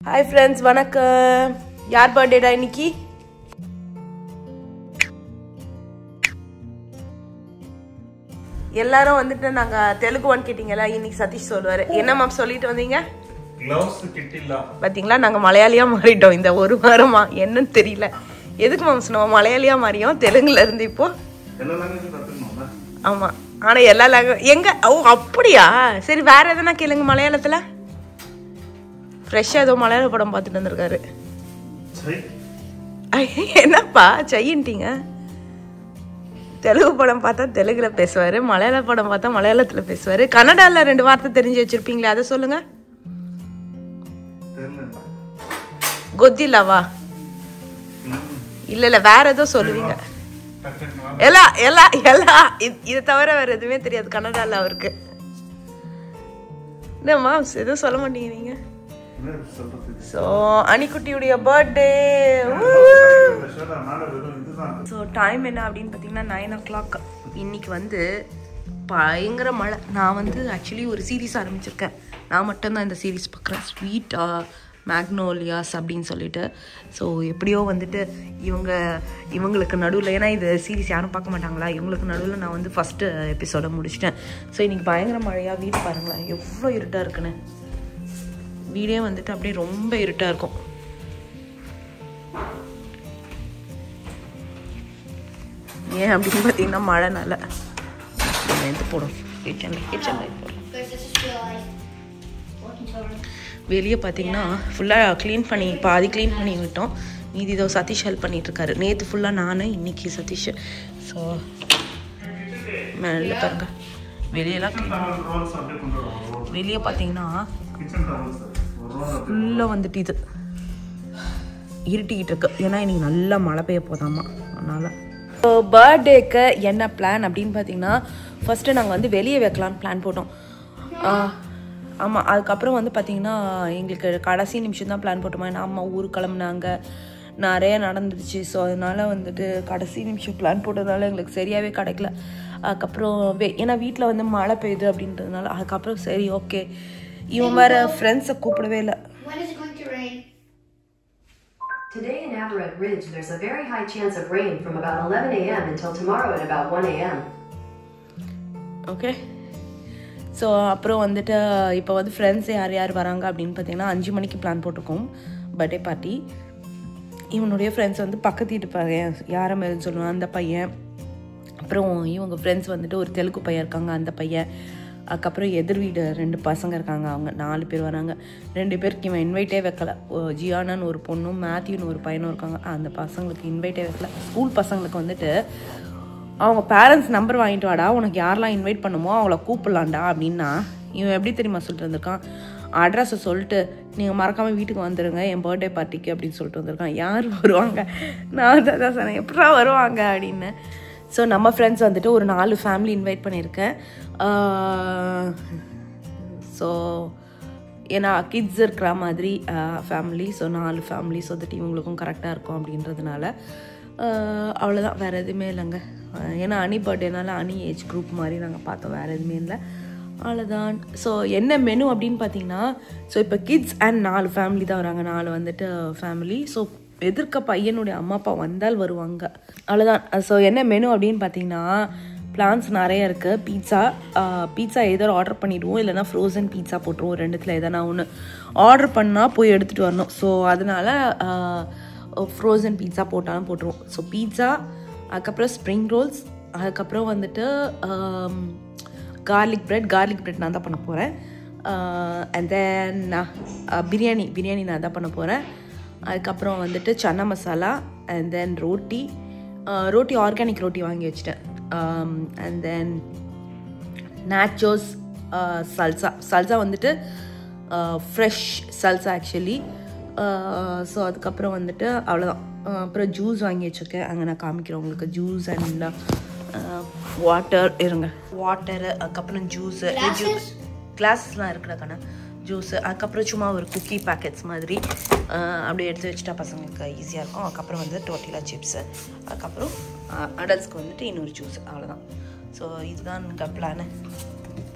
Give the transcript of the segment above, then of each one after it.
Hi friends, வணக்கம். யார் பர்த்டேடா இன்னைக்கு? எல்லாரும் வந்துட்டு நாங்க தெலுங்கு ஒன் கேட்டிங்கல, இன்னைக்கு சதீஷ் சொல்வாரு. என்ன மேம் சொல்லிட்டு வந்தீங்க? க்ளவுஸ் கிட்டில. பாத்தீங்களா, நாங்க மலையாளியா மாறிட்டோம் இந்த ஒரு வாரமா. என்னன்னு தெரியல. எதுக்கு மேம் நம்ம மலையாளியா மாறியோம் தெலுங்குல இருந்து இப்போ? எல்லா லாங்குவேஜும் கத்துக்கணும்ல. ஆமா. ஆனா எல்லா லாங்குவேஜ் எங்க? ஓ அப்படியா? சரி வேற எதனா கேளுங்க மலையாளத்துல. ஃப்ரெஷ்ஷா ஏதோ மலையாள படம் பார்த்துட்டு வந்திருக்காரு. என்னப்பா செய்யின்ட்டீங்க? தெலுங்கு படம் பார்த்தா தெலுங்குல பேசுவாரு, மலையாள படம் பார்த்தா மலையாளத்துல பேசுவாரு. கன்னடால 2 வார்த்தை தெரிஞ்சு வச்சிருப்பீங்களே, அதை சொல்லுங்க. கொத்திலாவா? இல்ல வேற ஏதோ சொல்லுவீங்க. இதை தவிர வேற எதுவுமே தெரியாது கன்னடால அவருக்கு. என்னம்மா எதுவும் சொல்ல மாட்டீங்க நீங்க? ஸோ அனிக்குட்டியுடைய பர்த்டே. ஸோ டைம் என்ன அப்படின்னு பார்த்தீங்கன்னா 9 o'clock. இன்னைக்கு வந்து பயங்கர மழை. நான் வந்து ஆக்சுவலி ஒரு சீரீஸ் ஆரம்பிச்சிருக்கேன். நான் மட்டும்தான் இந்த சீரீஸ் பார்க்குறேன், ஸ்வீட் மேக்னோலியாஸ் அப்படின்னு சொல்லிட்டு. ஸோ எப்படியோ வந்துட்டு இவங்களுக்கு நடுவில், ஏன்னா இது சீரீஸ் யாரும் பார்க்க மாட்டாங்களா, இவங்களுக்கு நடுவில் நான் வந்து ஃபஸ்ட்டு எபிசோட முடிச்சிட்டேன். ஸோ இன்னைக்கு பயங்கர மழையாக வீடு பாருங்களேன் எவ்வளோ இருட்டாக இருக்குன்னு. வீடே வந்துட்டு அப்படியே ரொம்ப இருட்டாக இருக்கும். ஏன் அப்படின்னு பார்த்தீங்கன்னா மழைனால இது போடும் கிச்சனில் வெளியே பார்த்தீங்கன்னா ஃபுல்லாக க்ளீன் பண்ணி பாதி க்ளீன் பண்ணி விட்டோம். மீதி இதோ சதீஷ் ஹெல்ப் பண்ணிகிட்ருக்காரு. நேற்று ஃபுல்லாக நான், இன்னைக்கு சதீஷ். ஸோ மேலே பாருங்க வெளியெல்லாம் வெளியே பார்த்தீங்கன்னா ஃபுல்லாக வந்துட்டு இது இருட்டிக்கிட்டு இருக்கு. ஏன்னா இன்னைக்கு நல்லா மழை பெய்ய போதாமா, அதனால். ஸோ பர்த்டேக்கு என்ன பிளான் அப்படின்னு பார்த்தீங்கன்னா, ஃபஸ்ட்டு நாங்கள் வந்து வெளியே வைக்கலான்னு பிளான் போட்டோம். ஆமாம், அதுக்கப்புறம் வந்து பார்த்திங்கன்னா எங்களுக்கு கடைசி நிமிஷம் தான் பிளான் போட்டோமா. ஏன்னா அம்மா ஊருக்கு கிளம்புனாங்க, நிறைய நடந்துடுச்சு. ஸோ அதனால் வந்துட்டு கடைசி நிமிஷம் பிளான் போட்டதுனால எங்களுக்கு சரியாகவே கிடைக்கல. அதுக்கப்புறம் ஏன்னா வீட்டில் வந்து மழை பெய்யுது அப்படின்றதுனால அதுக்கப்புறம் சரி ஓகே. இவன் வேறு ஃப்ரெண்ட்ஸை கூப்பிடவே இல்லை. Today in Avaret Ridge, there's a very high chance of rain from about 11 a.m. until tomorrow at about 1 a.m. Okay. So அப்புறம் வந்துட்டு இப்போ வந்து ஃப்ரெண்ட்ஸ் யார் யார் வராங்க அப்படின்னு பார்த்தீங்கன்னா 5 மணிக்கு பிளான் போட்டிருக்கோம் பர்த்டே பார்ட்டி. இவனுடைய ஃப்ரெண்ட்ஸ் வந்து பக்கத்து வீட்டு பையன், யாரை மாரின்னு சொல்லுவான் அந்த பையன். அப்புறம் இவங்க ஃப்ரெண்ட்ஸ் வந்துட்டு ஒரு தெலுங்கு பையன் இருக்காங்க, அந்த பையன். அதுக்கப்புறம் எதிர் வீடு 2 பசங்க இருக்காங்க, அவங்க 4 பேர் வராங்க. 2 பேருக்கு இவன் இன்வைட்டே வைக்கல. ஜியானான்னு ஒரு பொண்ணும் மேத்யூன்னு ஒரு பையனும் இருக்காங்க. அந்த பசங்களுக்கு இன்வைட்டே வைக்கல. ஸ்கூல் பசங்களுக்கு வந்துட்டு அவங்க பேரண்ட்ஸ் நம்பர் வாங்கிட்டு வாடா, உனக்கு யாரெல்லாம் இன்வைட் பண்ணுமோ அவளை கூப்பிடலாண்டா அப்படின்னா, இவன் எப்படி தெரியுமா சொல்லிட்டு வந்திருக்கான், அட்ரஸை சொல்லிட்டு நீங்கள் மறக்காமல் வீட்டுக்கு வந்துடுங்க என் பர்த்டே பார்ட்டிக்கு அப்படின்னு சொல்லிட்டு வந்திருக்கான். யார் வருவாங்க? நான் தான் சொன்னேன் எப்படா வருவாங்க அப்படின்னு. ஸோ நம்ம ஃப்ரெண்ட்ஸ் வந்துட்டு ஒரு 4 ஃபேமிலி இன்வைட் பண்ணியிருக்கேன். ஸோ ஏன்னா கிட்ஸ் இருக்கிற மாதிரி family. So 4 family. So that இவங்களுக்கும் கரெக்டாக இருக்கும் அப்படின்றதுனால அவ்வளோதான், வேறு எதுவுமே இல்லைங்க. ஏன்னா அனி பர்த்டேனால அனி ஏஜ் குரூப் மாதிரி நாங்கள் பார்த்தோம், வேறு எதுவுமே இல்லை, அவ்வளோதான். ஸோ என்ன மெனு அப்படின்னு பார்த்தீங்கன்னா, ஸோ இப்போ கிட்ஸ் அண்ட் 4 ஃபேமிலி தான் வராங்க. 4 வந்துட்டு ஃபேமிலி. ஸோ எதிர்க்க பையனுடைய அம்மா அப்பா வந்தால் வருவாங்க, அவ்வளோதான். ஸோ என்ன மெனு அப்படின்னு பார்த்தீங்கன்னா, பிளான்ஸ் நிறைய இருக்குது. பீட்சா எதோ ஆர்டர் பண்ணிவிடுவோம், இல்லைனா ஃப்ரோசன் பீட்சா போட்டுருவோம். 2த்துல எதனா ஒன்று ஆர்டர் பண்ணால் போய் எடுத்துகிட்டு வரணும். ஸோ அதனால் ஃப்ரோசன் பீட்சா போட்டாலும் போட்டுருவோம். ஸோ பீட்சா, அதுக்கப்புறம் ஸ்ப்ரிங் ரோல்ஸ், அதுக்கப்புறம் வந்துட்டு கார்லிக் ப்ரெட் நான் தான் பண்ண போகிறேன். அண்ட் தென் பிரியாணி நான் தான் பண்ண போகிறேன். அதுக்கப்புறம் வந்துட்டு chana masala, and then roti organic roti வாங்கி வச்சுட்டேன். அண்ட் தென் நாச்சோஸ், சல்சா வந்துட்டு ஃப்ரெஷ் சல்சா ஆக்சுவலி. ஸோ அதுக்கப்புறம் வந்துட்டு அவ்வளோதான். அப்புறம் ஜூஸ் வாங்கி வச்சுருக்கேன், அங்கே நான் காமிக்கிறேன் உங்களுக்கு. ஜூஸ் அண்ட் வாட்டரு, அதுக்கப்புறம் ஜூஸு கிளாஸஸ்லாம் இருக்கிறக்கான ஜூஸு, அதுக்கப்புறம் சும்மா ஒரு குக்கி பேக்கெட்ஸ் மாதிரி அப்படியே எடுத்து வச்சுட்டா பசங்களுக்கு ஈஸியாக இருக்கும். அதுக்கப்புறம் வந்து டோட்டிலா சிப்ஸு, அதுக்கப்புறம் அடல்ட்ஸ்க்கு வந்துட்டு இன்னொரு ஜூஸ், அவ்வளோதான். ஸோ இதுதான் எனக்கு பிளானு.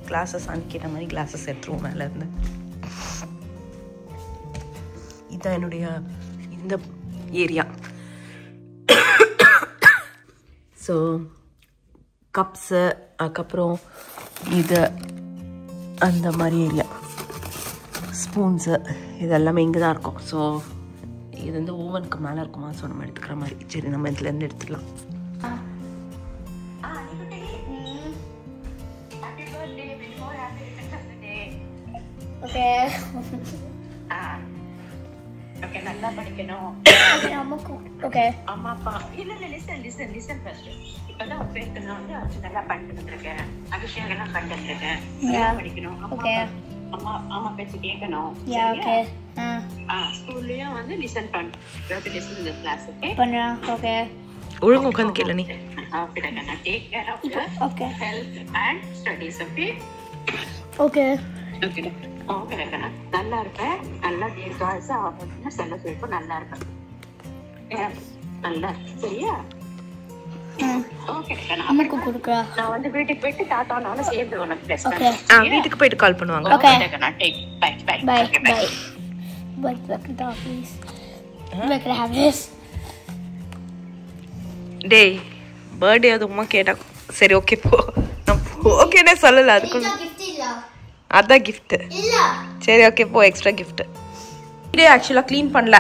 கிளாஸஸ் அன்னைக்கு கேட்ட மாதிரி கிளாஸஸ் எடுத்துருவோம் மேலேருந்து. இதுதான் என்னுடைய இந்த ஏரியா. ஸோ கப்ஸு, அதுக்கப்புறம் இது அந்த மாதிரி ஏரியா, ஸ்பூன்ஸு இதெல்லாமே இங்கே தான் இருக்கும். ஸோ இது வந்து ஓவனுக்கு மேலே இருக்குமா, ஸோ நம்ம எடுத்துக்கிற மாதிரி. சரி, நம்ம இதுலேருந்து எடுத்துக்கலாம். ஓகே நல்லா படிக்கணும். ஓகே அம்மா அப்பா இல்ல லிசன் ஃபர்ஸ்ட். இப்பதான் பேருக்கு நான் வந்து அது நல்லா பண்ணிட்டு இருக்கேன், அபிஷேகம் எல்லாம் பண்ணிட்டு இருக்கேன். படிக்கணும். ஓகே அம்மா அம்மா பேச்சு கேட்கணும். ஓகே ஸ்கூல்லயும் வந்து லிசன் பண்ணு, லிசன் இந்த கிளாஸ். ஓகே பண்றேன். ஓகே ஒழுங்கு உட்காந்து கேளு நீ. ஓகே நான் take care of your okay health and studies. Okay okay okay okay நல்லா இருப்பேன். நல்லா தீர்க்காசா ஆகணும்னு செல்ல சொல்லிட்டு நல்லா இருப்பேன். நல்லா சரியா? ஓகே அம்மாக்கு கொடுக்குறா. நான் வந்து வீட்டுக்கு போயிட்டு தாத்தா நானும் சேர்ந்து உனக்கு பேச ஓகே வீட்டுக்கு போயிட்டு கால் பண்ணுவாங்க. ஓகே நான் take bye bye bye bye. But back to the office. We're gonna have this. டேய் பர்த்டே அது உமா கேட்டா சரி ஓகே போ. நான் ஓகேனே சொல்லல, அதுக்கு அதான் கிஃப்ட். சரி ஓகே போ, எக்ஸ்ட்ரா கிஃப்ட். டே ஆக்சுவலாக க்ளீன் பண்ணல.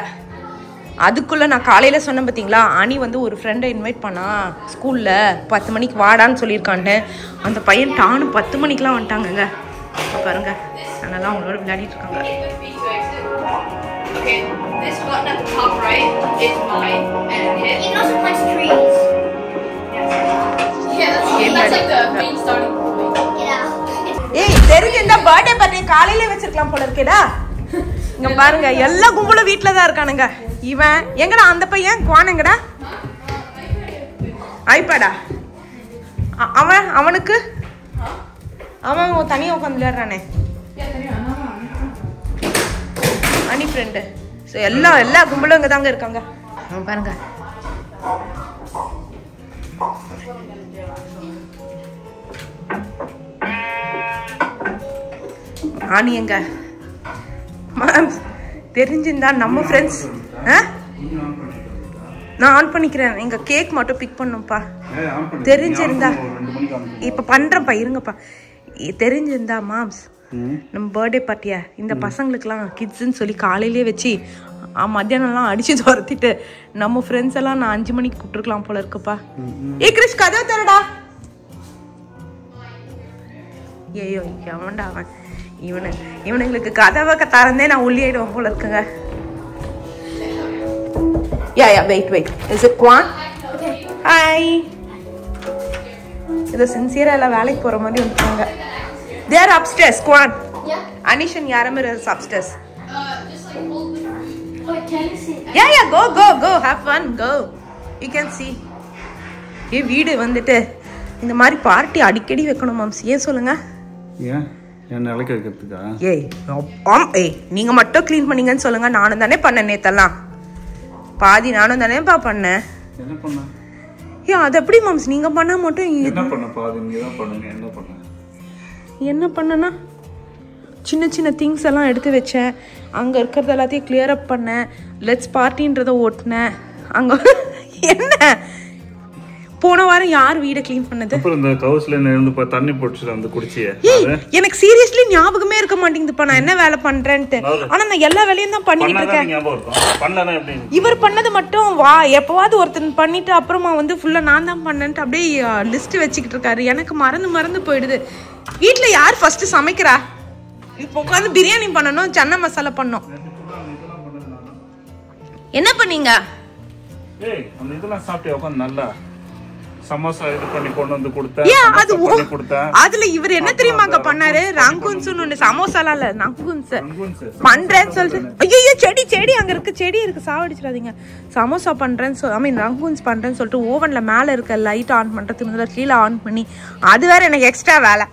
அதுக்குள்ளே நான் காலையில் சொன்னேன் பார்த்தீங்களா, அனி வந்து ஒரு ஃப்ரெண்டை இன்வைட் பண்ணா ஸ்கூலில் 10 மணிக்கு வாடான்னு சொல்லியிருக்கான்ட்டு. அந்த பையன் டானு 10 மணிக்கெலாம் வந்துட்டாங்கங்க. பாருங்க, அதனால அவங்களோட விளையாடிட்டு இருக்காங்க. Okay, this button at the top right is mine, and hit. You know some nice trees. Yeah, that's like the main starting point. Yeah. ஏய் தெரிஞ்சிருந்தா பர்த்டே பார்ட்டி காலையிலே வச்சிருக்கலாம் போல இருக்கேடா. இங்க பாருங்க, எல்லா கும்பலும் வீட்டில் தான் இருக்கானுங்க. இவன் எங்கடா, அந்த பையன் குவானுங்கடா, ஐபேடா அவனுக்கு அவன் தனியாக உட்காந்து விளையாடுறானே அனி ஃப்ரெண்டு. ஸோ எல்லா கும்பலும் இங்கே தாங்க இருக்காங்க. பாருங்க, ஆனி எங்க மேம் தெரிஞ்சிருந்தா நம்ம ஃப்ரெண்ட்ஸ். நான் ஆன் பண்ணிக்கிறேன். எங்க கேக் மட்டும் பிக் பண்ணும்ப்பா. தெரிஞ்சிருந்தா இப்ப பண்றேன்ப்பா, இருங்கப்பா. தெரிஞ்சிருந்தா மாம்ஸ் நம்ம பர்த்டே பார்ட்டியா இந்த பசங்களுக்குலாம் கிட்ஸ்ன்னு சொல்லி காலையிலேயே வச்சு மத்தியானம்லாம் அடிச்சு துரத்திட்டு நம்ம ஃப்ரெண்ட்ஸ் எல்லாம் நான் 5 மணிக்கு கூப்பிட்டுருக்கலாம் போல இருக்குப்பா. ஏ கிறிஷ் கதவை தரடா. ஐயோ எவன்டா அவன், இவனுங்களுக்கு கதவை தரந்தே நான் உள்ளிடுவேன் போல இருக்குங்க. யா வெயிட் இஸ் இட் குவான்? ஹாய். இது சின்சியரா எல்லாம் வேலைக்கு போற மாதிரி வந்துட்டாங்க. They are upstairs, Kwan. Yeah. Anish and Yaramir is upstairs. Just like hold the. Wait, can you see? Yeah, go. Have fun, go. You can see. ஏ வீடு வந்துட்டு இந்த மாதிரி பார்ட்டி அடிக்கடி வைக்கணும் மாம்ஸ். ஏன் சொல்லுங்க? ஏன் என்ன இலக்க வைக்கிறதுக்கா? ஏய் நீங்க மட்டும் க்ளீன் பண்ணீங்கன்னு சொல்லுங்க. நானும் தானே பண்ணேன் நேத்தெல்லாம். பாதி நானும் தானேப்பா பண்ணேன். என்ன பண்ண? ஏன் அது எப்படி மாம்ஸ் நீங்க பண்ணா மட்டும் என்ன பண்ண? பாதி நீங்க தான் பண்ணுங்க. என்ன பண்ண? என்ன பண்ணனா, சின்ன திங்ஸ் எல்லாம் எடுத்து வச்சேன். அங்கே இருக்கிறது எல்லாத்தையும் கிளியர் அப் பண்ணேன். லெட்ஸ் பார்ட்டின்றதை ஓட்டினேன். அங்கே என்ன போன வாரம் யார் வீடை க்ளீன் பண்ணது? அப்புறம் இந்த கவுஸ்ல இருந்து தண்ணி போட்டு வந்து குடிச்சியே. எனக்கு சீரியஸ்லி ஞாபகமே இருக்க மாட்டேங்குதுப்பா நான் என்ன வேலை பண்றேன்ட்டு. ஆனா நான் எல்லா வேலையும் தான் பண்ணிட்டு இருக்கேன். இவர் பண்ணது மட்டும் எப்பவாவது ஒருத்தன் பண்ணிட்டு அப்புறமா வந்து ஃபுல்லா நான் தான் பண்ணேன்ட்டு அப்படியே லிஸ்ட் வச்சுக்கிட்டு இருக்காரு. எனக்கு மறந்து போயிடுது. வீட்டுல யார் ஃபர்ஸ்ட் சமைக்கிறா? இப்போ உட்காந்து பிரியாணி பண்ணணும், சன்னா மசாலா பண்ணணும். என்ன பண்ணீங்க? ஏய் அந்த இதெல்லாம் சாப்பிட்டே உட்காந்து நல்லா சமோசா இது பண்ணி கொண்டு வந்து கொடுத்தா. அதுல இவர் என்ன தெரியுமாங்க பண்ணாரு? ரங்கூன்ஸ் ஒண்ணு, சமோசாலாம் இல்ல, ரங்கூன்ஸ் பண்றேன்னு சொல்லிட்டு. ஐயோ செடி அங்க இருக்கு, செடி இருக்கு, சாவடிச்சிடாதீங்க. சமோசா பண்றேன்னு ஐ மீன் ரங்கூன்ஸ் பண்றேன்னு சொல்லிட்டு ஓவன்ல மேல இருக்க லைட் ஆன் பண்றதுக்கு முதல்ல கீழே ஆன் பண்ணி, அது வேற எனக்கு எக்ஸ்ட்ரா வேலை.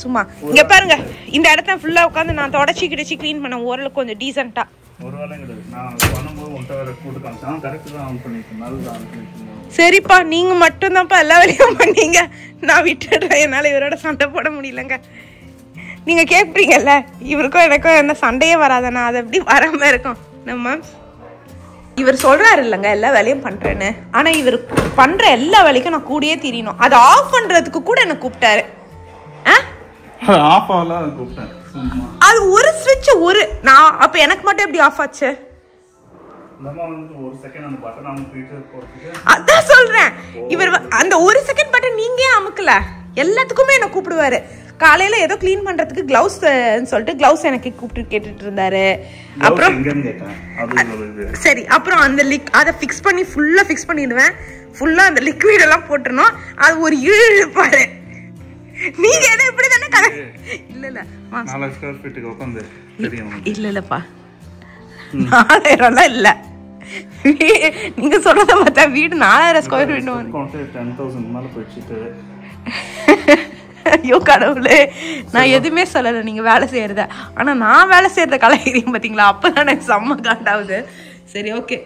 சும்மா இங்க பாருங்க, இந்த இடத்த ஃபுல்லா உட்காந்து நான் தொடச்சி கிடச்சி கிளீன் பண்ண ஓரளவுக்கு கொஞ்சம் டீசென்ட்டா. சரிப்பா, நீங்க மட்டும் தான்ப்பா எல்லா வேலையும் பண்ணீங்க. நான் விட்டுடுறேன், என்னால இவரோட சண்டை போட முடியலங்க. நீங்க கேட்பீங்கல்ல, இவருக்கும் எனக்கும் என்ன சண்டையே வராதனா? அது எப்படி வராம இருக்கும்? நம்ம இவர் சொல்றாரு இல்லைங்க எல்லா வேலையும் பண்றேன்னு. ஆனா இவர் பண்ற எல்லா வேலைக்கும் நான் கூடயே தெரியணும். அதை ஆஃப் பண்றதுக்கு கூட என்ன கூப்பிட்டாரு. அது ஒரு ஸ்விட்ச் ஒரு நான் அப்ப எனக்கு மட்டும் எப்படி ஆஃப் ஆச்சு? அதான் சொல்றேன். இவர் அந்த ஒரு செகண்ட் பட்டன் நீங்க அமுக்கல, எல்லாத்துக்குமே என்ன கூப்பிடுவாரு. காலையில ஏதோ கிளீன் பண்றதுக்கு கிளவுஸ் சொல்லிட்டு கிளவுஸ் எனக்கு கூப்பிட்டு கேட்டுட்டு இருந்தாரு. அப்புறம் சரி, அப்புறம் அந்த அதை ஃபிக்ஸ் பண்ணி ஃபுல்லா ஃபிக்ஸ் பண்ணிடுவேன். ஃபுல்லா அந்த லிக்விட் எல்லாம் போட்டுறணும். அது ஒரு இழுப்பாரு. நீங்க எதை இப்படி தானே கதை இல்ல இல்ல 4 ஸ்கொயர் ஃபீட்டுக்கு உட்காந்து தெரியும். இல்ல இல்லப்பா 4000 இல்ல. நீங்க சொல்றத பார்த்தா வீடு 4000 ஸ்கொயர் ஃபீட் 10,000 மேல போயிடுச்சு. ஐயோ கடவுளே, நான் எதுவுமே சொல்லலை நீங்க வேலை செய்யறத. ஆனா நான் வேலை செய்யறத கலாய்க்கிறீங்க பாத்தீங்களா, அப்பதான் எனக்கு செம்ம காண்டாவுது. சரி ஓகே,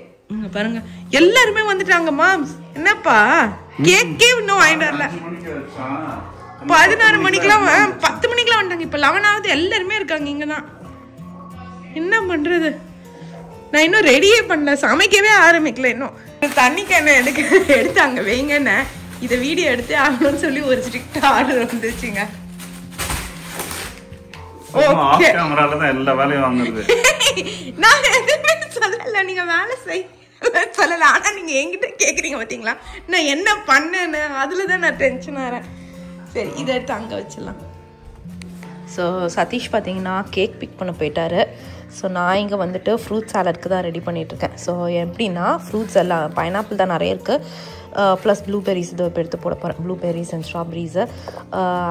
பாருங்க எல்லாருமே வந்துட்டாங்க. மாம்ஸ் என்னப்பா கேக்கே இன்னும் வாங்கிட்டு வரல. 16 மணிக்கெல்லாம் 10 மணிக்கெல்லாம் வந்துட்டாங்க. இப்ப 11 ஆகுது. எல்லாருமே இருக்காங்க இங்கதான். என்ன பண்றது? நான் இன்னும் ரெடியே பண்ணல, சமைக்கவே ஆரம்பிக்கல. இன்னும் தண்ணி கேன எடுத்தாங்க வைங்கன்னு இதை வீடியோ எடுத்து ஆகணும்னு சொல்லி ஒரு ஸ்ட்ரிக்ட் ஆர்டர் வந்துச்சுங்க. எல்லா வேலையும் வாங்குறது. நான் எதுவுமே சொல்லல, நீங்க வேலை செய்ய சொல்லல. ஆனா நீங்க என்கிட்ட கேக்குறீங்க பாத்தீங்களா, நான் என்ன பண்ணேன்னு. அதுலதான் நான் டென்ஷன் ஆறேன். சரி, இதை எடுத்து அங்க வச்சிடலாம். ஸோ சதீஷ் பார்த்தீங்கன்னா கேக் பிக் பண்ண போயிட்டாரு. ஸோ நான் இங்கே வந்துட்டு ஃப்ரூட் சாலட்க்கு தான் ரெடி பண்ணிகிட்ருக்கேன். ஸோ எப்படின்னா ஃப்ரூட்ஸ் எல்லாம் பைனாப்பிள் தான் நிறைய இருக்குது, ப்ளஸ் ப்ளூபெரிஸ் இதை எடுத்து போட போகிறேன். ப்ளூபெரிஸ் அண்ட் ஸ்ட்ராபெரிஸு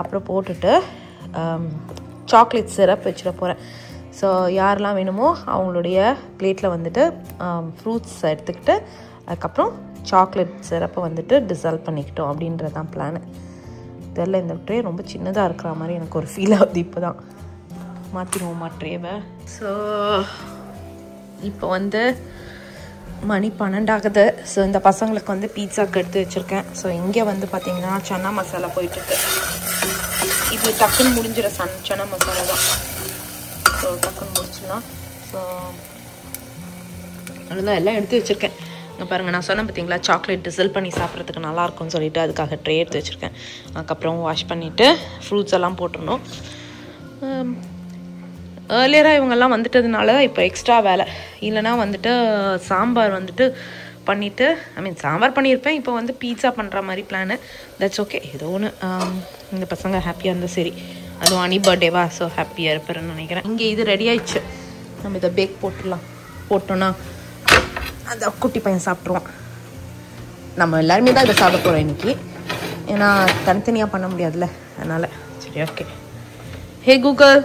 அப்புறம் போட்டுட்டு சாக்லேட் சிரப் வச்சிட போகிறேன். ஸோ யாரெல்லாம் வேணுமோ அவங்களுடைய பிளேட்டில் வந்துட்டு ஃப்ரூட்ஸ் எடுத்துக்கிட்டு அதுக்கப்புறம் சாக்லேட் சிரப்பை வந்துட்டு டிசால்வ் பண்ணிக்கிட்டோம் அப்படின்றது தான் பிளானு. தெரியல, இந்த ட்ரே ரொம்ப சின்னதாக இருக்கிற மாதிரி எனக்கு ஒரு ஃபீல் ஆகுது. இப்போ தான் மாற்றிடுவோமா ட்ரேவை. ஸோ இப்போ வந்து மணி 12 ஆகுது. ஸோ இந்த பசங்களுக்கு வந்து பீட்சாக்கு எடுத்து வச்சுருக்கேன். ஸோ இங்கே வந்து பார்த்திங்கன்னா சன்னா மசாலா போயிட்டுருக்கு. இது டக்குன்னு முடிஞ்சிட சன்னா மசாலா தான். ஸோ டக்குன்னு முடிச்சிடலாம். ஸோ அதுதான் எல்லாம் எடுத்து வச்சுருக்கேன். இங்கே பாருங்கள், நான் சொன்னேன் பார்த்தீங்களா சாக்லேட் டிசல் பண்ணி சாப்பிட்றதுக்கு நல்லாயிருக்கும்னு சொல்லிவிட்டு அதுக்காக ட்ரே எடுத்து வச்சுருக்கேன். அதுக்கப்புறம் வாஷ் பண்ணிவிட்டு ஃப்ரூட்ஸ் எல்லாம் போட்டுடணும். ஏர்லியராக இவங்கெல்லாம் வந்துட்டதுனால இப்போ எக்ஸ்ட்ரா வேலை. இல்லைனா வந்துட்டு சாம்பார் வந்துட்டு பண்ணிவிட்டு சாம்பார் பண்ணியிருப்பேன். இப்போ வந்து பீட்சா பண்ணுற மாதிரி பிளானு. தட்ஸ் ஓகே, ஏதோ ஒன்று. இந்த பசங்க ஹாப்பியாக இருந்தால் சரி. அதுவும் அனி பர்த்டேவா, ஸோ ஹாப்பியாக இருப்பேன்னு நினைக்கிறேன். இங்கே இது ரெடி ஆயிடுச்சு. நம்ம இதை பேக் போட்டோன்னா அந்த குட்டி பையன் சாப்பிட்ருவான். நம்ம எல்லாருமே தான் இதை சாப்பிட போகிறோம் இன்றைக்கி. ஏன்னா தனித்தனியாக பண்ண முடியாதுல்ல, அதனால். சரி okay. Hey Google,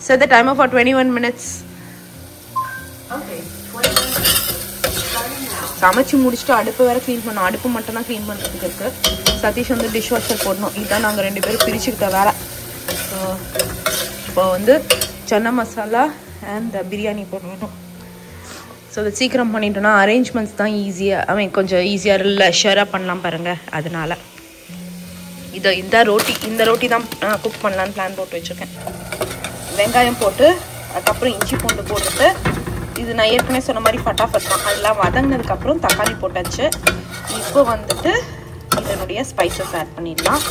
set the timer for 21 minutes. Okay, 21 minutes. Starting now. சமைச்சு முடிச்சுட்டு அடுப்பு வேறு க்ளீன் பண்ணோம். அடுப்பு மட்டும் தான் க்ளீன் பண்ணுறதுக்கு இருக்குது. சதீஷ் வந்து டிஷ் வாஷர் போடணும். இதுதான் நாங்கள் 2 பேரும் பிரிச்சுக்கிட்ட வேலை. ஸோ இப்போ வந்து சன்னா மசாலா அண்ட் பிரியாணி போடணும். ஸோ அதை சீக்கிரம் பண்ணிட்டோன்னா அரேஞ்ச்மெண்ட்ஸ் தான் ஈஸியாக கொஞ்சம் ஈஸியாக இல்லை ஷேராக பண்ணலாம் பாருங்கள். அதனால் இந்த ரோட்டி தான் குக் பண்ணலான்னு பிளான் போட்டு வச்சுருக்கேன். வெங்காயம் போட்டு அதுக்கப்புறம் இஞ்சி பூண்டு போட்டுட்டு, இது நான் ஏற்கனவே சொன்ன மாதிரி ஃபட்டாஃபட் தான். அதெல்லாம் வதங்கினதுக்கப்புறம் தக்காளி போட்டாச்சு. இப்போ வந்துட்டு இதனுடைய ஸ்பைசஸ் ஆட் பண்ணிடலாம்.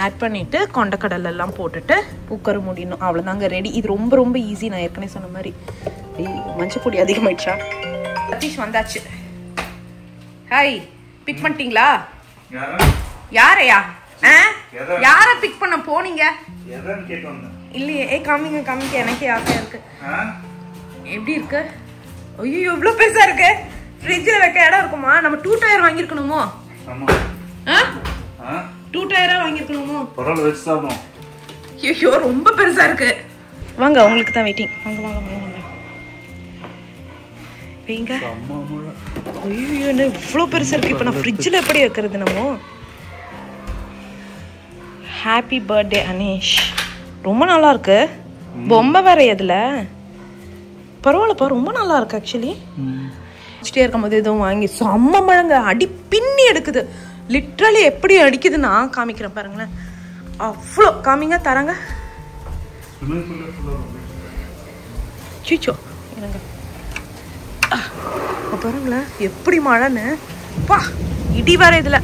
ஆட் பண்ணிவிட்டு கொண்டக்கடலெல்லாம் போட்டுட்டு குக்கர் மூடிடணும். அவ்வளோதாங்க, ரெடி. இது ரொம்ப ரொம்ப ஈஸி. நான் ஏற்கனவே சொன்ன மாதிரி. மஞ்சள் பொடி அதிகமாயிடுச்சா? சதீஷ் வந்தாச்சு. ஹாய், பிக் பண்ணிட்டீங்களா? யாரையா? யார பிக் பண்ண போனீங்க? இல்லையே, காமிங்க எனக்கே ஆசையா இருக்கு. எப்படி இருக்கு? ஐயோ இவ்வளோ பெருசா இருக்கு. ஃப்ரிட்ஜில் வைக்க இடம் இருக்குமா? நம்ம 2 டயர் வாங்கியிருக்கணுமோ? 2 டயரா வாங்கியிருக்கணுமோ? ஐயோ ரொம்ப பெருசா இருக்கு. வாங்க, உங்களுக்கு தான் வெயிட்டிங். வாங்க வைங்க. ஐயோ என்ன இவ்வளோ பெருசா இருக்கு. இப்போ நான் ஃப்ரிட்ஜில் எப்படி வைக்கிறது? நம்ம ஹாப்பி பர்த்டே அனீஷ். ரொம்ப நல்லா இருக்கு. பொம்மை வேற எதுல? பரவாயில்லப்பா, ரொம்ப நல்லா இருக்கு ஆக்சுவலி. வச்சுட்டே இருக்கும் போது எதுவும் வாங்கி செம்ம மழங்க அடி பின்னி எடுக்குது. லிட்ரலி எப்படி அடிக்குதுன்னா காமிக்கிறேன் பாருங்களேன். அவ்வளோ காமிங்க தராங்க. சீச்சோ என்னங்க பாருங்களேன் எப்படி மழைன்னு பா இடி வர இதுல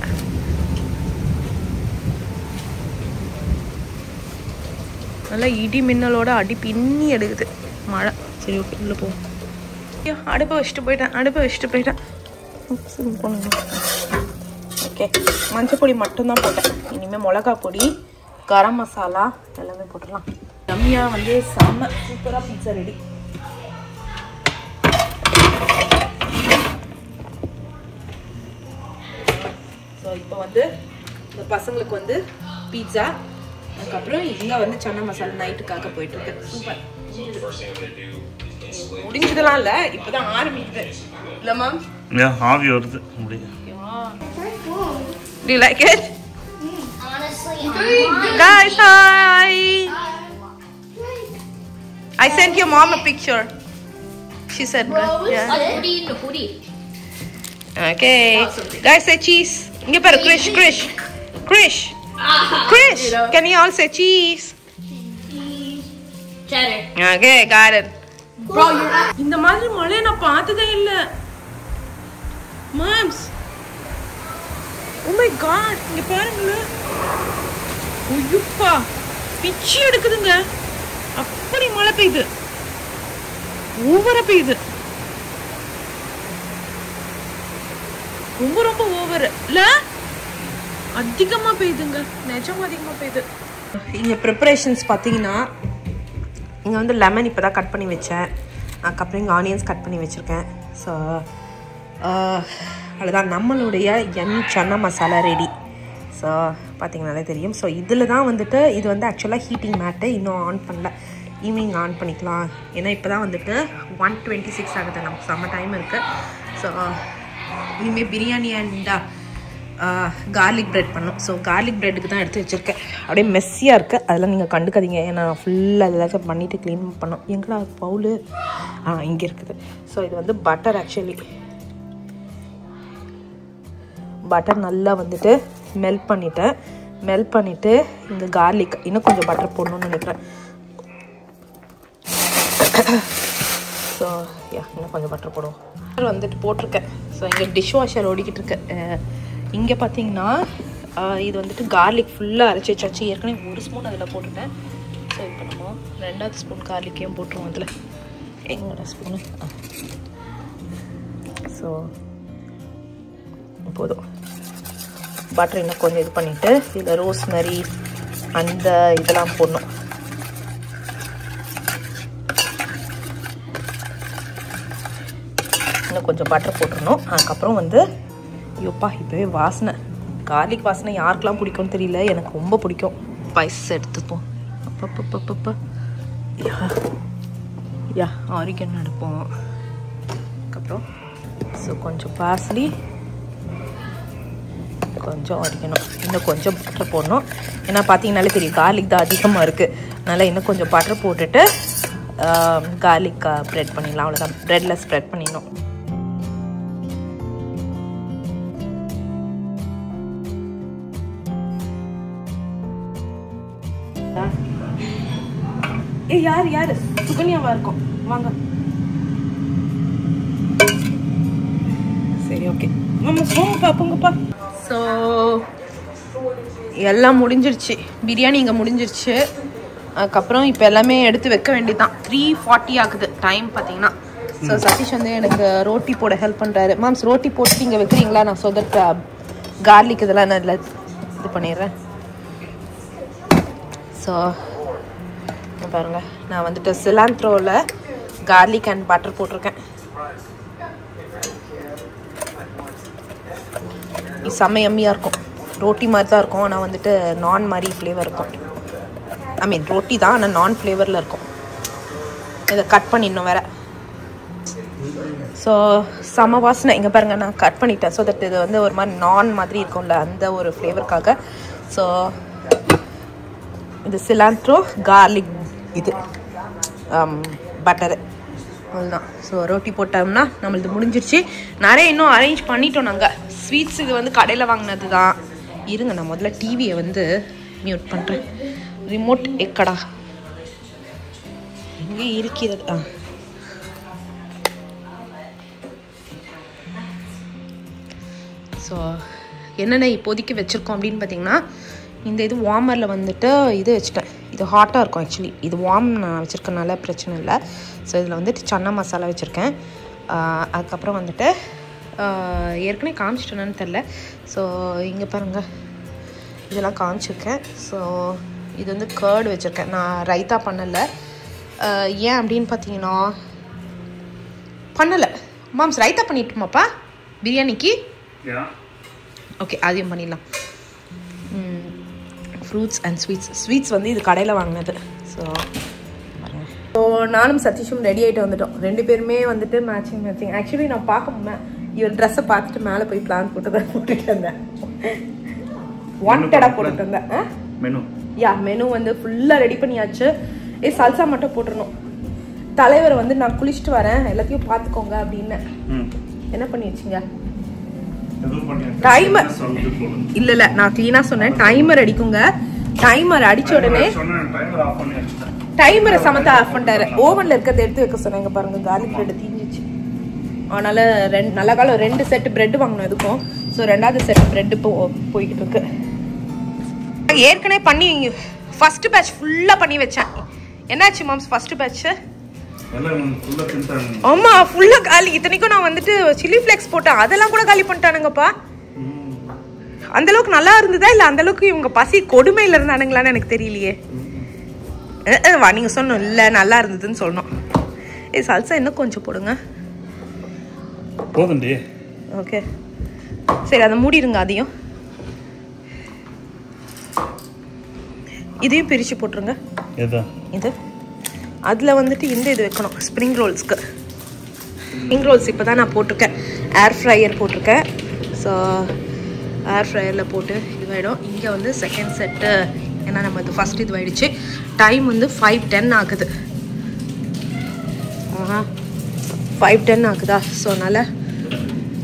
நல்லா இடி மின்னலோட அடி பின்னி எடுக்குது மழை. சரி ஓகே உள்ள போ. அடுப்பை வச்சுட்டு போயிட்டேன் ஓகே மஞ்சள் பொடி மட்டும்தான் போட்டேன். இனிமேல் மிளகா பொடி கரம் மசாலா எல்லாமே போட்டுடலாம். ரம்யா வந்து செம்ம சூப்பராக பீட்சா ரெடி. ஸோ இப்போ வந்து இந்த பசங்களுக்கு வந்து பீட்சா, அதுக்கப்புறம் இங்கே வந்து சன்னா மசாலா நைட்டுக்காக போயிட்டு இருக்கு. சூப்பர். முடிஞ்சதெல்லாம் இல்லை, இப்போதான் ஆரம்பிக்குது இல்லைம்மா? ஆவி வருது. Do you like it? Honestly, Guys, hi! I sent your mom a picture. She said, yeah. Puri. Okay. Guys, say cheese. Inge paru, Krish. Krish, can you all say cheese? Cheddar. Okay, got it. Bro, you're இந்த மாதிரி மழை நான் பார்த்ததே இல்ல. Moms. Oh my god, இங்க பாருங்களே. ஐயோப்பா, பிச்சி எடுக்குதுங்க. அப்படி மழை பெய்யுது. ஓவரா பெய்யுது. ரொம்ப ஓவர் இல்ல? அதிகமா பெய்யுதுங்க. நிஜமா அதிகமா பெய்யுது. இங்க ப்ரிப்பரேஷன்ஸ் பாத்தீங்கன்னா இங்கே வந்து லெமன் இப்போ தான் கட் பண்ணி வச்சேன். அதுக்கப்புறம் இங்கே ஆனியன்ஸ் கட் பண்ணி வச்சுருக்கேன். ஸோ அவ்வளோதான், நம்மளுடைய yummy chana masala ready. So பார்த்தீங்கன்னாலே தெரியும். ஸோ இதில் தான் வந்துட்டு இது வந்து ஆக்சுவலாக ஹீட்டிங் மேட்டு இன்னும் ஆன் பண்ணல. ஈவினிங் ஆன் பண்ணிக்கலாம். ஏன்னா இப்போ தான் வந்துட்டு 1:26 ஆகுது. நமக்கு செம்ம டைம் இருக்குது. ஸோ இனிமேல் பிரியாணி அண்ட் கார்லிக் ப்ரெட் பண்ணும். ஸோ கார்லிக் ப்ரெட்டுக்கு தான் எடுத்து வச்சுருக்கேன். அப்படியே மெஸ்ஸியாக இருக்குது, அதெல்லாம் நீங்கள் கண்டுக்காதீங்க. ஏன்னா ஃபுல்லாக ஏதாச்சும் பண்ணிவிட்டு க்ளீன் பண்ணோம். எங்களா பவுலு இங்கே இருக்குது. ஸோ இது வந்து பட்டர். ஆக்சுவலி பட்டர் நல்லா வந்துட்டு மெல்ட் பண்ணிவிட்டு இங்கே கார்லிக் இன்னும் கொஞ்சம் பட்டர் போடணும்னு நினைக்கிறேன். ஸோ இன்னும் கொஞ்சம் பட்டர் போடுவோம். பட்டர் வந்துட்டு போட்டிருக்கேன். ஸோ இங்கே டிஷ் வாஷர் ஓடிக்கிட்டு இருக்கு. இங்கே பார்த்தீங்கன்னா இது வந்துட்டு கார்லிக் ஃபுல்லாக அரைச்சி வச்சாச்சு. ஏற்கனவே 1 ஸ்பூன் அதில் போட்டுட்டேன். ஸோ இப்போ நம்ம 2வது ஸ்பூன் கார்லிக்கையும் போட்டுருவோம் அதில். எங்களோட ஸ்பூனு. ஸோ போதும். பட்டர் இன்னும் கொஞ்சம் இது பண்ணிவிட்டு இதில் ரோஸ்மெரி அந்த இதெல்லாம் போடணும். இன்னும் கொஞ்சம் பட்டர் போட்டுடணும். அதுக்கப்புறம் வந்து ஐயோப்பா இப்போவே வாசனை, கார்லிக் வாசனை யாருக்கெல்லாம் பிடிக்கும்னு தெரியல, எனக்கு ரொம்ப பிடிக்கும். ஸ்பைஸ் எடுத்துப்போம். அப்பப்பப்பப்ப யா ஆரிகன் எடுப்போம். அதுக்கப்புறம் ஸோ கொஞ்சம் பார்ஸ்லி, கொஞ்சம் ஆரிகனும், இன்னும் கொஞ்சம் பட்டர் போடணும். ஏன்னா பார்த்தீங்கன்னாலே தெரியும் கார்லிக் தான் அதிகமாக இருக்குது. அதனால் இன்னும் கொஞ்சம் பட்டர் போட்டுட்டு கார்லிக் ப்ரெட் பண்ணிடலாம். அவ்வளோதான், ப்ரெட்டில் ஸ்ப்ரெட் பண்ணிடணும். யார் சுகன்யாவா இருக்கும், வாங்க. சரி ஓகே போங்கப்பா. ஸோ எல்லாம் முடிஞ்சிருச்சு. பிரியாணி இங்கே முடிஞ்சிருச்சு. அதுக்கப்புறம் இப்போ எல்லாமே எடுத்து வைக்க வேண்டியதுதான். 3:40 ஆகுது டைம் பார்த்தீங்கன்னா. ஸோ சதீஷ் வந்து எனக்கு ரோட்டி போட ஹெல்ப் பண்ணுறாரு. மாம்ஸ் ரோட்டி போட்டு இங்கே வைக்கிறீங்களா? நான் சொதட்ட கார்லிக் இதெல்லாம் நான் இதில் இது பண்ணிடுறேன். ஸோ பாருங்க, நான் வந்துட்டு சிலாந்த்ரோவில் கார்லிக் அண்ட் பட்டர் போட்டிருக்கேன். இது செம்ம யம்மியாக இருக்கும். ரோட்டி மாதிரி தான் இருக்கும், ஆனால் வந்துட்டு நான் மாதிரி ஃப்ளேவர் இருக்கும். ஐ மீன் ரோட்டி தான், ஆனால் நான் ஃப்ளேவரில் இருக்கும். இதை கட் பண்ணிடணும் வேறு. ஸோ செம்ம வாசனை. இங்கே பாருங்கள், நான் கட் பண்ணிட்டேன். ஸோ தட் இது வந்து ஒரு மாதிரி நான் மாதிரி இருக்கும்ல, அந்த ஒரு ஃப்ளேவருக்காக. ஸோ இது சிலாந்த்ரோ, கார்லிக், இது பட்டரு, அவ்வளோதான். ஸோ ரோட்டி போட்டோம்னா நம்மளது முடிஞ்சிருச்சு. நிறைய இன்னும் அரேஞ்ச் பண்ணிட்டோம் நாங்கள். ஸ்வீட்ஸ் இது வந்து கடையில் வாங்கினது தான். இருங்க, நான் முதல்ல டிவியை வந்து மியூட் பண்ணுறேன். ரிமோட் எக்கடா எங்கே இருக்கிறது? ஸோ என்னென்ன இப்போதைக்கு வச்சுருக்கோம் அப்படின்னு பார்த்தீங்கன்னா, இந்த இது வார்மரில் வந்துட்டு இது வச்சுட்டேன். இது ஹாட்டாக இருக்கும் ஆக்சுவலி. இது வார்ம் நான் வச்சுருக்கனால பிரச்சனை இல்லை. ஸோ இதில் வந்துட்டு சன்னா மசாலா வச்சுருக்கேன். அதுக்கப்புறம் வந்துட்டு ஏற்கனவே காமிச்சிட்டேன்னு தெரில. ஸோ இங்கே பாருங்கள், இதெல்லாம் காமிச்சிருக்கேன். ஸோ இது வந்து கர்டு வச்சுருக்கேன். நான் ரைத்தா பண்ணலை. ஏன் அப்படின்னு பார்த்தீங்கன்னா, பண்ணலை. மாம்ஸ் ரைத்தா பண்ணிட்டுமாப்பா பிரியாணிக்கு? ஓகே, அதையும் பண்ணிடலாம். ஃப்ரூட்ஸ் அண்ட் ஸ்வீட்ஸ் வந்து இது கடையில் வாங்கினது. ஸோ நானும் சதீஷும் ரெடி ஆகிட்டு வந்துட்டோம். 2 பேருமே வந்துட்டு மேட்சிங். ஆக்சுவலி நான் பார்க்க இவர் ட்ரெஸ்ஸை பார்த்துட்டு மேலே போய் பிளான் போட்டுட்டு இருந்தேன். வாண்டடாக போட்டுட்டு இருந்தேன். மெனு வந்து ஃபுல்லாக ரெடி பண்ணியாச்சு. சல்சா மட்டும் போட்டுருணும். தலைவர் வந்து நான் குளிச்சுட்டு வரேன், எல்லாத்தையும் பார்த்துக்கோங்க அப்படின்னு. என்ன பண்ணி வச்சிங்க? டைமர் இல்ல நான் கிளீனா சொன்னேன். டைமர் அடிக்குங்க. டைமர் அடிச்ச உடனே டைமரை சமத்தா ஆஃப் பண்ணிட்டாரு. ஓவன்ல இருக்கிறத எடுத்து வைக்க சொன்னாங்க. பாருங்க, கார்லிக் பிரெட் தீஞ்சிச்சு. அதனால நல்ல காலம் 2 செட் பிரெட் வாங்கணும் எதுக்கும். ஸோ 2வது செட் பிரெட் போய்கிட்டு இருக்கு. ஏற்கனவே பண்ணி ஃபர்ஸ்ட் பேட்ச் ஃபுல்லா பண்ணி வச்சேன். என்னாச்சு மாம்ஸ் ஃபர்ஸ்ட் பேட்ச்? ஆமா, ஃபுல்லா காலி. இத்தனைக்கும் நான் வந்துட்டு சில்லி ஃபிளேக்ஸ் போட்டேன், அதெல்லாம் கூட காலி பண்ணிட்டானுங்கப்பா. அந்த அளவுக்கு நல்லா இருந்ததா இல்ல அந்த அளவுக்கு இவங்க பசி கொடுமையில இருந்தானுங்களான்னு எனக்கு தெரியலையே. வா, நீங்க சொன்னோம் இல்ல நல்லா இருந்ததுன்னு சொல்லணும். சல்சா இன்னும் கொஞ்சம் போடுங்க. போதும்டி. ஓகே சரி, அதை மூடிடுங்க. அதையும் இதையும் பிரிச்சு போட்டுருங்க. இது அதில் வந்துட்டு இந்த இது வைக்கணும் ஸ்ப்ரிங் ரோல்ஸ்க்கு. ஸ்ப்ரிங் ரோல்ஸ் இப்போ தான் நான் போட்டிருக்கேன். ஏர் ஃப்ரையர் போட்டிருக்கேன். ஸோ ஏர் ஃப்ரையரில் போட்டு இதுவாகிடும். இங்கே வந்து செகண்ட் செட்டு, ஏன்னா நம்ம இது ஃபஸ்ட் இதுவாகிடுச்சு. டைம் வந்து 5:10 ஆகுது. 5:10 ஆகுதா? ஸோ அதனால்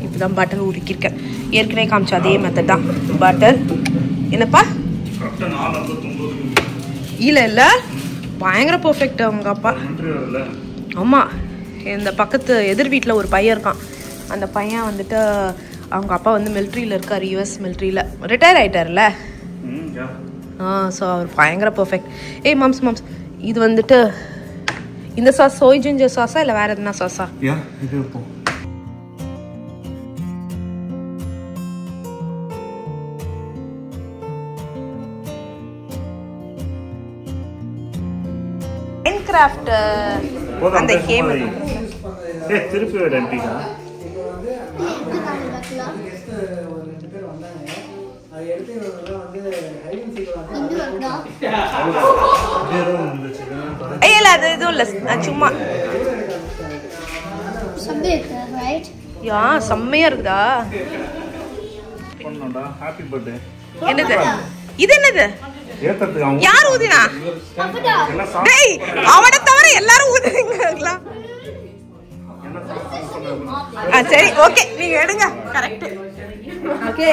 இப்போ தான் பட்டர் உருக்கியிருக்கேன். ஏற்கனவே காமிச்சா அதே மெத்தட் தான். பட்டர் என்னப்பா? இல்லை பயங்கர பர்ஃபெக்ட் அவங்க அப்பா. ஆமாம், இந்த பக்கத்து எதிர் வீட்டில் ஒரு பையன் இருக்கான். அந்த பையன் வந்துட்டு அவங்க அப்பா வந்து மிலிட்ரியில் இருக்கார். US மிலிட்ரியில் ரிட்டையர் ஆகிட்டார்ல. ஸோ அவர் பயங்கர பர்ஃபெக்ட். மாம்ஸ் இது வந்துட்டு இந்த சாஸ் சோய் ஜிஞ்சர் சாஸா இல்லை வேறு எதுனா சாஸா? Minecraft அந்த கேம் திருப்பி வரேன்டீங்க. இல்ல அது எதுவும் இல்ல, சும்மா செம்மையா இருக்குதா. என்னது இது? என்னது? யார் ஊதினா? அவனை தவிர எல்லாரும் ஊதுறீங்களா? சரி ஓகே, நீங்க எடுங்க. கரெக்ட். ஓகே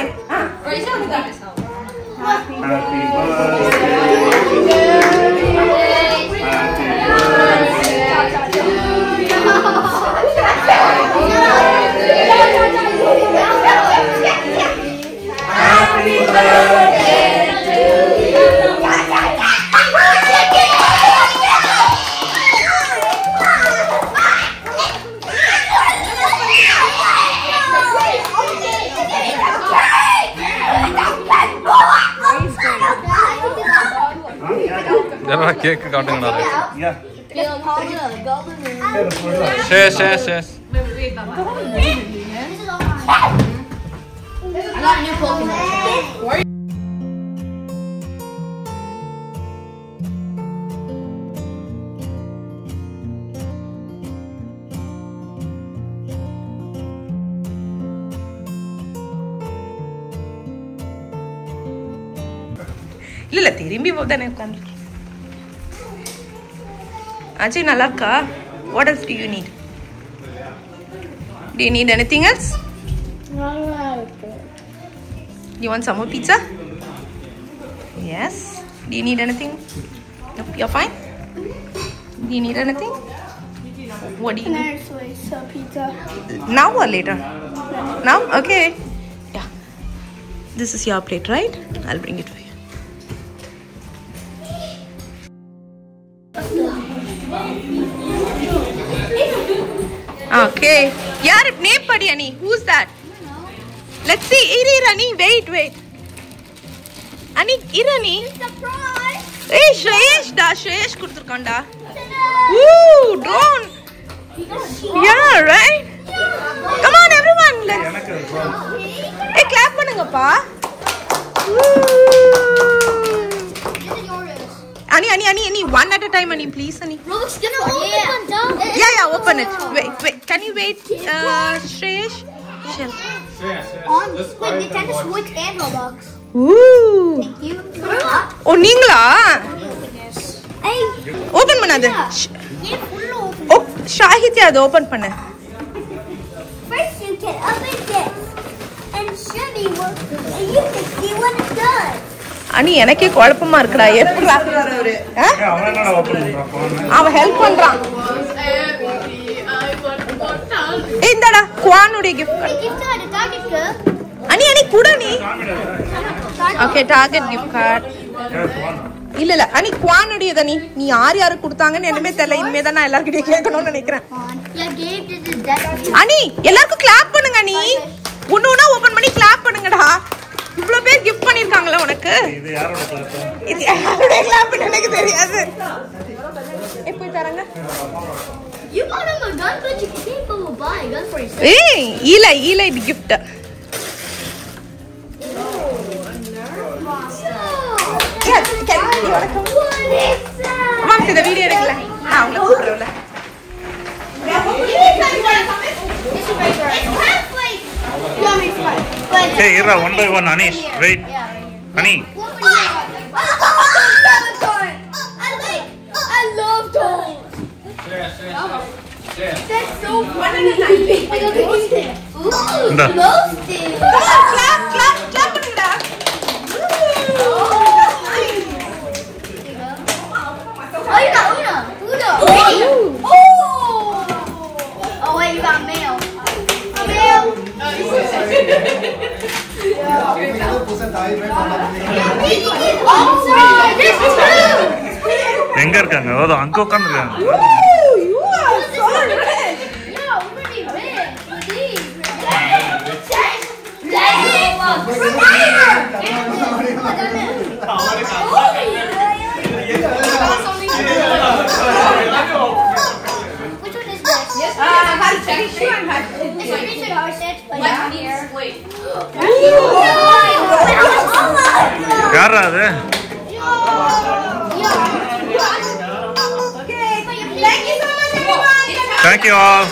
கேக் காட்டுங்கடா. இல்ல திரும்பி போதானே உட்காந்து. Ajay, நல்லா இருக்கா? What else do you need? Do you need anything else? You want some more pizza? Yes. Do you need anything? You're fine? Do you need anything? What do you need? Pizza. Now or later? Now? Okay. Yeah. This is your plate, right? I'll bring it for you. Okay. Yaar, name padi Ani. Who's that? Let's see. Ani, wait. Ani, Ani. Surprise! Hey, Shreyesh kuduthirukanda. Woo, drone. Yeah, right? Come on, everyone. Let's. Hey, clap பண்ணுங்க பா. Ani, one at a time, Ani, please, Ani. Looks different. Yeah, open it. Wait. Can you wait, Shreyesh? Chill. Wait, Nintendo Switch and Roblox. Ooh. Thank you. Oh, நீங்களா? Hey. Open பண்ணாத. Yeah, full open. Oh, Shahid அது open பண்ணு. First you can open this. And show me what you can see what it does. அனி எனக்கே குழப்பமா இருக்குடா. எப்படிடா அவரு? அவன் என்னடா ஓபன் பண்றான்? அவன் ஹெல்ப் பண்றான். இந்தடா குவானுடைய gift. Gift card, target girl. அனி குடு நீ. Okay, target gift card. இல்ல அனி குவானுடையத நீ யார் கொடுத்தாங்கன்னு என்னமே தெரியல. இனிமே தான் நான் எல்லார்கிட்டயே கேட்கணும்னு நினைக்கிறேன். அனி எல்லாருக்கும் கிளாப் பண்ணுங்க. நீ ஒண்ணா ஓபன் பண்ணி கிளாப் பண்ணுங்கடா. இவ்வளவு பேர் gift பண்ணிருக்காங்களே உனக்கு. இது யாரோட கிளாப்? இது யாரோட கிளாப் எனக்கு தெரியாது. போய் தரங்க. You bought him a gun, but you can't go buy a gun for yourself. ஏய் ஈலை இது gift. இந்த வீடியோ எடுக்கல. அவங்கள கூப்பிடுறேன்ல. Hey, Ira, one by one, Anish. Wait. Ani. I love toys. That's so funny. Ooh, roasted. Clap பண்ணுடா. Uno. Oh wait, you got mail. எங்க இருக்காங்க? ஓ, அங்க உட்கார்ந்திருக்காங்க. You are so rich. Yeah, we're pretty rich. Which one is this? Yes, யாரா அது? Thank you all.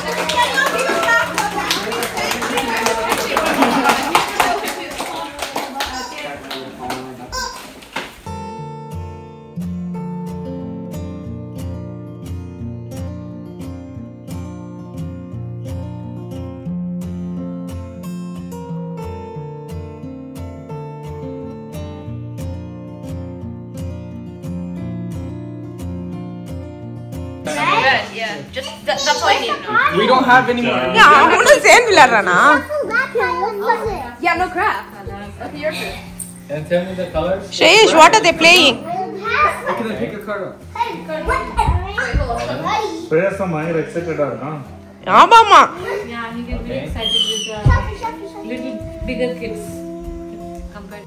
That's all I need to know. We don't have any more. Yeah, அவனு சேர்ந்து விளையாடுறானா? Yeah, no crap. Okay, your turn. And tell me the colors. Shreyesh, what are they playing? Okay, then pick a card up. பேசமா எக்ஸைட்டடா இருக்கான். ஆமாமா. Yeah, he gets really excited with little bigger kids compared.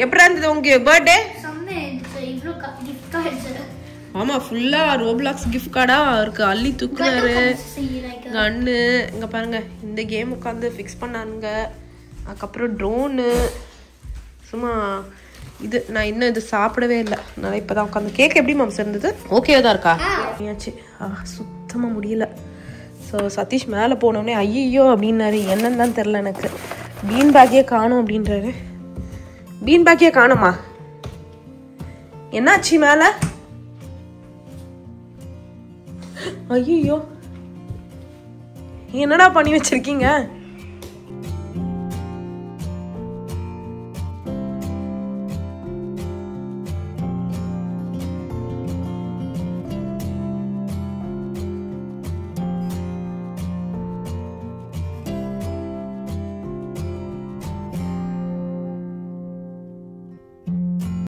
எப்பரா இருந்தது உங்க birthday? gift cards. ஆமா, ஃபுல்லா Roblox gift கார்டா இருக்கு. அள்ளி தூக்குறாரு. கன்னு இங்க பாருங்க. இந்த கேம் உட்காந்து ஃபிக்ஸ் பண்ணானுங்க. அதுக்கப்புறம் ட்ரோனு. சும்மா இது நான் இன்னும் இது சாப்பிடவே இல்லை. நான் இப்போதான் உட்காந்து. கேக் எப்படி மாம்ஸ் இருந்தது? ஓகேவா தான் இருக்கா? ஆச்சு. சுத்தமாக முடியல. ஸோ சதீஷ் மேலே போனோடனே ஐயோ அப்படின்னாரு. என்னன்னு தான் தெரில எனக்கு. பீன் பேக்கே காணும் அப்படின்றாரு. பீன் பேக்கே காணுமா? என்னாச்சு மேலே? ஐயோ என்னடா பண்ணி வச்சிருக்கீங்க?